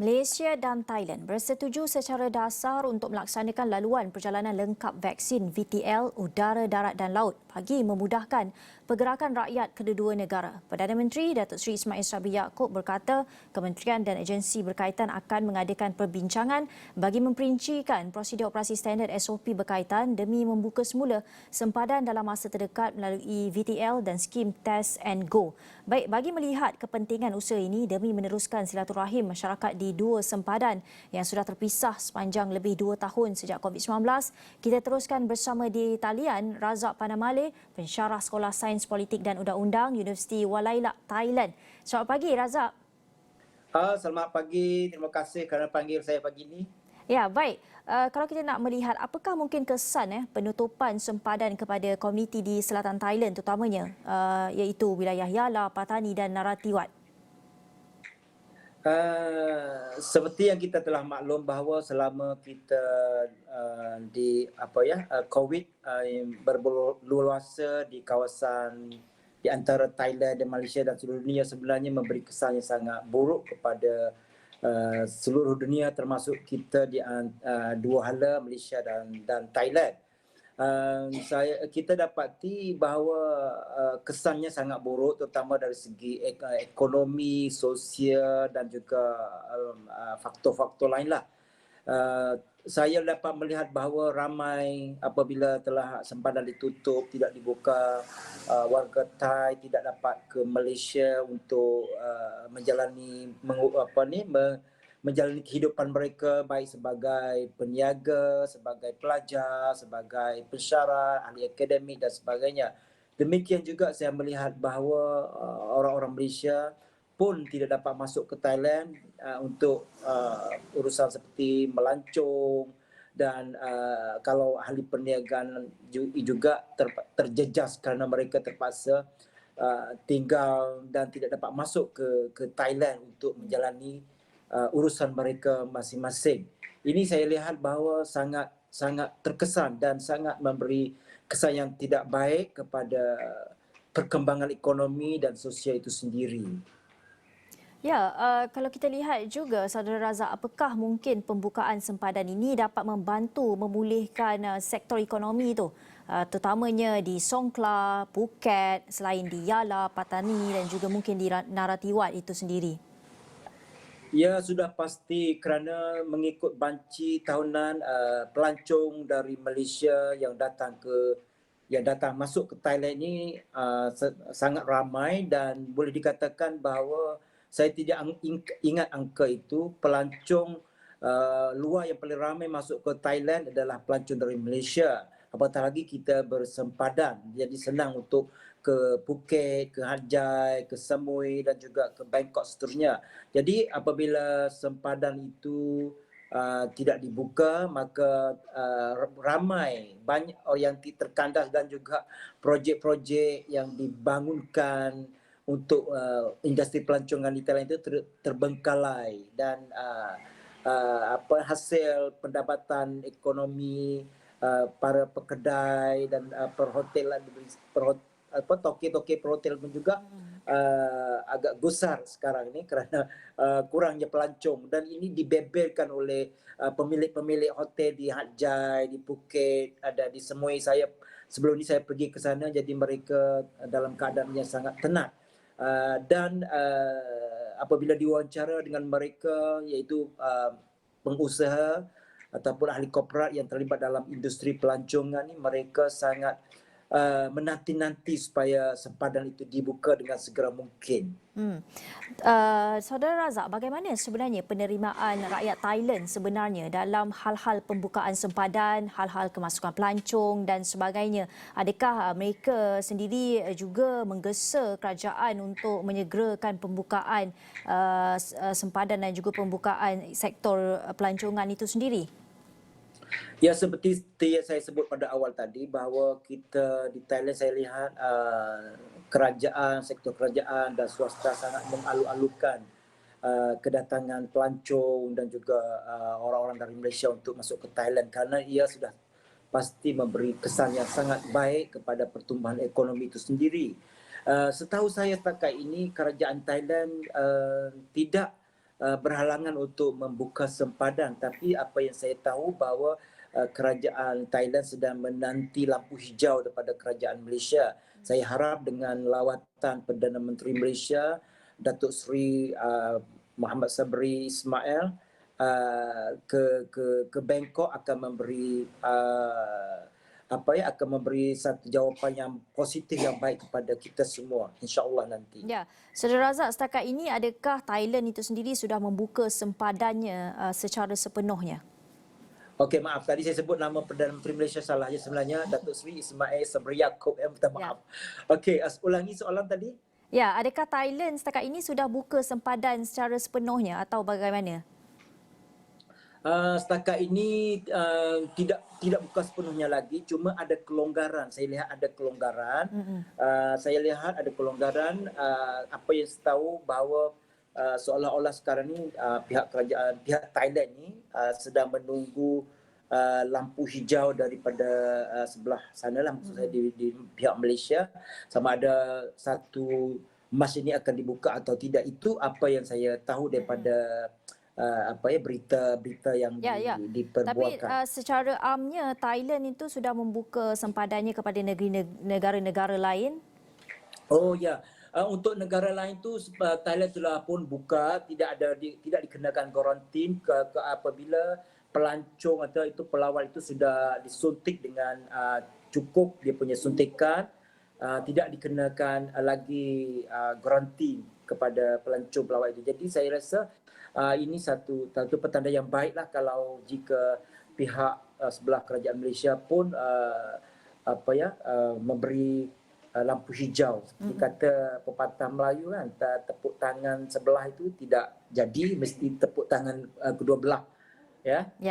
Malaysia dan Thailand bersetuju secara dasar untuk melaksanakan laluan perjalanan lengkap vaksin VTL udara, darat dan laut bagi memudahkan pergerakan rakyat kedua-dua negara. Perdana Menteri Datuk Seri Ismail Sabri Yaakob berkata kementerian dan agensi berkaitan akan mengadakan perbincangan bagi memperincikan prosedur operasi standard SOP berkaitan demi membuka semula sempadan dalam masa terdekat melalui VTL dan skim Test and Go. Baik, bagi melihat kepentingan usaha ini demi meneruskan silaturahim masyarakat di dua sempadan yang sudah terpisah sepanjang lebih 2 tahun sejak COVID-19. Kita teruskan bersama di talian Razak Panamale, pensyarah Sekolah Sains Politik dan Undang-Undang Universiti Walailak, Thailand. Selamat pagi Razak. Selamat pagi, terima kasih kerana panggil saya pagi ini. Ya, baik. Kalau kita nak melihat apakah mungkin kesan penutupan sempadan kepada komuniti di selatan Thailand terutamanya iaitu wilayah Yala, Patani dan Narathiwat. Seperti yang kita telah maklum bahawa selama kita COVID berluasa di kawasan di antara Thailand dan Malaysia dan seluruh dunia sebenarnya memberi kesan yang sangat buruk kepada seluruh dunia termasuk kita di dua hala Malaysia dan Thailand. Kita dapati bahawa kesannya sangat buruk terutama dari segi ekonomi, sosial dan juga faktor-faktor lainlah. Saya dapat melihat bahawa ramai apabila telah sempadan ditutup, tidak dibuka, warga Thai tidak dapat ke Malaysia untuk menjalani kehidupan mereka baik sebagai peniaga, sebagai pelajar, sebagai pensyarah, ahli akademik dan sebagainya. Demikian juga saya melihat bahawa orang-orang Malaysia pun tidak dapat masuk ke Thailand untuk urusan seperti melancong dan kalau ahli perniagaan juga terjejas kerana mereka terpaksa tinggal dan tidak dapat masuk ke Thailand untuk menjalani urusan mereka masing-masing. Ini saya lihat bahawa sangat terkesan dan sangat memberi kesan yang tidak baik kepada perkembangan ekonomi dan sosial itu sendiri. Ya, kalau kita lihat juga Saudara Razak, apakah mungkin pembukaan sempadan ini dapat membantu memulihkan sektor ekonomi itu, terutamanya di Songkhla, Phuket, selain di Yala, Patani dan juga mungkin di Narathiwat itu sendiri? Ya, sudah pasti kerana mengikut banci tahunan pelancong dari Malaysia yang datang masuk ke Thailand ini sangat ramai dan boleh dikatakan bahawa saya tidak ingat angka itu. Pelancong luar yang paling ramai masuk ke Thailand adalah pelancong dari Malaysia. Apatah lagi kita bersempadan, jadi senang untuk ke Phuket, ke Hat Yai, ke Samui dan juga ke Bangkok seterusnya. Jadi apabila sempadan itu tidak dibuka, maka ramai banyak orang yang terkandas dan juga projek-projek yang dibangunkan untuk industri pelancongan di Thailand itu terbengkalai dan hasil pendapatan ekonomi para pekedai dan perhotelan toke-toke perhotel pun juga agak gusar sekarang ini kerana kurangnya pelancong dan ini dibeberkan oleh pemilik-pemilik hotel di Hat Yai, di Phuket, ada di Samui. Sebelum ini saya pergi ke sana, jadi mereka dalam keadaan yang sangat tenat. Dan apabila diwawancara dengan mereka iaitu pengusaha ataupun ahli korporat yang terlibat dalam industri pelancongan ni, mereka sangat menanti-nanti supaya sempadan itu dibuka dengan segera mungkin. Saudara Razak, bagaimana sebenarnya penerimaan rakyat Thailand sebenarnya dalam hal-hal pembukaan sempadan, hal-hal kemasukan pelancong dan sebagainya? Adakah mereka sendiri juga menggesa kerajaan untuk menyegerakan pembukaan sempadan dan juga pembukaan sektor pelancongan itu sendiri? Ya, seperti yang saya sebut pada awal tadi bahawa kita di Thailand saya lihat sektor kerajaan dan swasta sangat mengalu-alukan kedatangan pelancong dan juga orang-orang dari Malaysia untuk masuk ke Thailand kerana ia sudah pasti memberi kesan yang sangat baik kepada pertumbuhan ekonomi itu sendiri. Setahu saya setakat ini kerajaan Thailand tidak berhalangan untuk membuka sempadan, tapi apa yang saya tahu bahawa kerajaan Thailand sedang menanti lampu hijau daripada kerajaan Malaysia. Saya harap dengan lawatan Perdana Menteri Malaysia Datuk Seri Muhammad Sabri Ismail ke Bangkok akan memberi akan memberi satu jawapan yang positif yang baik kepada kita semua, insya-Allah nanti. Ya, Saudara Razak, setakat ini adakah Thailand itu sendiri sudah membuka sempadannya secara sepenuhnya? Okey, maaf tadi saya sebut nama Perdana Menteri Malaysia salah je sebenarnya, Datuk Seri Ismail Sabri Yaakob. Minta maaf. Okey, ulangi soalan tadi. Ya, adakah Thailand setakat ini sudah buka sempadan secara sepenuhnya atau bagaimana? Setakat ini tidak buka sepenuhnya lagi, cuma ada kelonggaran. Saya lihat ada kelonggaran. Apa yang saya tahu bahawa seolah-olah sekarang ni pihak Thailand ni sedang menunggu lampu hijau daripada sebelah sana lah, maksud saya di pihak Malaysia, sama ada satu mas ini akan dibuka atau tidak. Itu apa yang saya tahu daripada berita yang Tapi diperbualkan. secara amnya Thailand itu sudah membuka sempadannya kepada negara-negara lain? Oh ya, untuk negara lain tu Thailand telah pun buka, tidak dikenakan karantin apabila pelancong atau itu pelawat itu sudah disuntik dengan cukup dia punya suntikan, tidak dikenakan lagi karantin kepada pelancong pelawat itu. Jadi saya rasa ini satu petanda yang baiklah kalau jika pihak sebelah kerajaan Malaysia pun memberi lampu hijau. Seperti kata pepatah Melayu kan, tepuk tangan sebelah itu tidak jadi, mesti tepuk tangan kedua belah, ya.